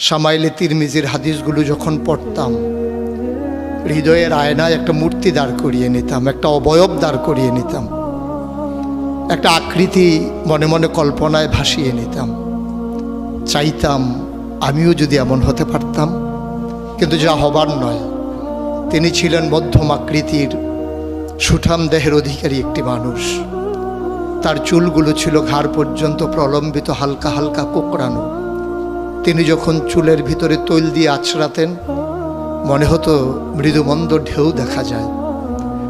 শামাইলে তিরমিজির হাদিসগুলো যখন পড়তাম, হৃদয়ের আয়নায় একটা মূর্তি দাঁড় করিয়ে নিতাম, একটা অবয়ব দাঁড় করিয়ে নিতাম, একটা আকৃতি মনে মনে কল্পনায় ভাসিয়ে নিতাম। চাইতাম আমিও যদি এমন হতে পারতাম, কিন্তু যা হবার নয়। তিনি ছিলেন মধ্যম আকৃতির সুঠাম দেহের অধিকারী একটি মানুষ। তার চুলগুলো ছিল ঘাড় পর্যন্ত প্রলম্বিত, হালকা হালকা কোঁকড়ানো। তিনি যখন চুলের ভিতরে তৈল দিয়ে আছড়াতেন, মনে হতো মৃদুমন্দ ঢেউ দেখা যায়।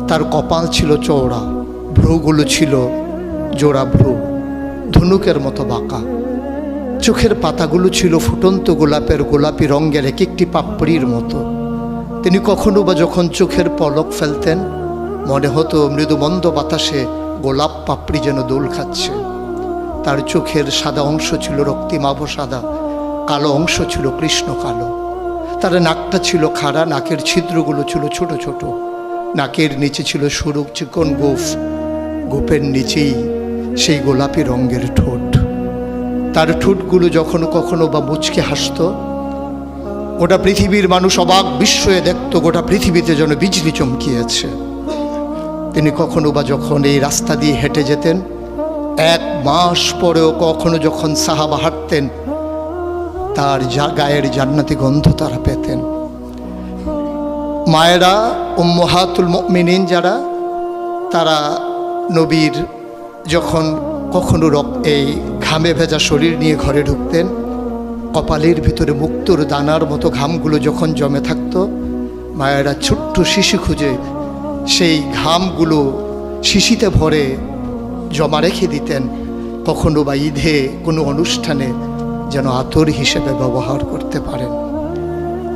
তার কপাল ছিল চওড়া, ভ্রুগুলো ছিল জোড়া ভ্রু, ধনুকের মতো বাঁকা। চোখের পাতাগুলো ছিল ফুটন্ত গোলাপের গোলাপি রঙের এক একটি পাপড়ির মতো। তিনি কখনো বা যখন চোখের পলক ফেলতেন, মনে হতো মৃদুমন্দ বাতাসে গোলাপ পাপড়ি যেন দোল খাচ্ছে। তার চোখের সাদা অংশ ছিল রক্তিমাভ সাদা, কালো অংশ ছিল কৃষ্ণ কালো। তার নাকটা ছিল খাড়া, নাকের ছিদ্রগুলো ছিল ছোট ছোট। নাকের নিচে ছিল সরু চিকন গোঁফ, গোঁফের নিচেই সেই গোলাপি রঙের ঠোঁট। তার ঠোঁটগুলো যখন কখনো বা মুচকে হাসত, গোটা পৃথিবীর মানুষ অবাক বিস্ময়ে দেখত গোটা পৃথিবীতে যেন বিজলি চমকিয়েছে। তিনি কখনো বা যখন এই রাস্তা দিয়ে হেঁটে যেতেন, 1 মাস পরেও কখনো যখন সাহাবা হাঁটতেন, তার গায়ের জান্নাতি গন্ধ তারা পেতেন। মায়েরা, উম্মাহাতুল মুমিনিন যারা, তারা নবীর যখন কখনো এই ঘামে ভেজা শরীর নিয়ে ঘরে ঢুকতেন, কপালের ভিতরে মুক্তোর দানার মতো ঘামগুলো যখন জমে থাকতো, মায়েরা ছোট্ট শিশি খুঁজে সেই ঘামগুলো শিশিতে ভরে জমা রেখে দিতেন, কখনো বা ঈদে কোনো অনুষ্ঠানে যেন আতর হিসেবে ব্যবহার করতে পারেন।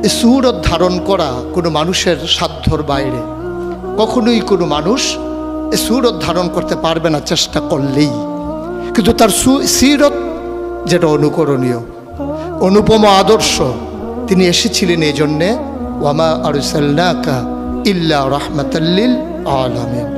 এ সুরত ধারণ করা কোনো মানুষের সাধ্যর বাইরে। কখনোই কোনো মানুষ এ সুরত ধারণ করতে পারবে না চেষ্টা করলেই। কিন্তু তার সিরত যেটা অনুকরণীয়, অনুপম আদর্শ, তিনি এসেছিলেন এই জন্যে, ওয়ামা আরসালনাকা ইল্লা রাহমাতাল লিল আলামিন।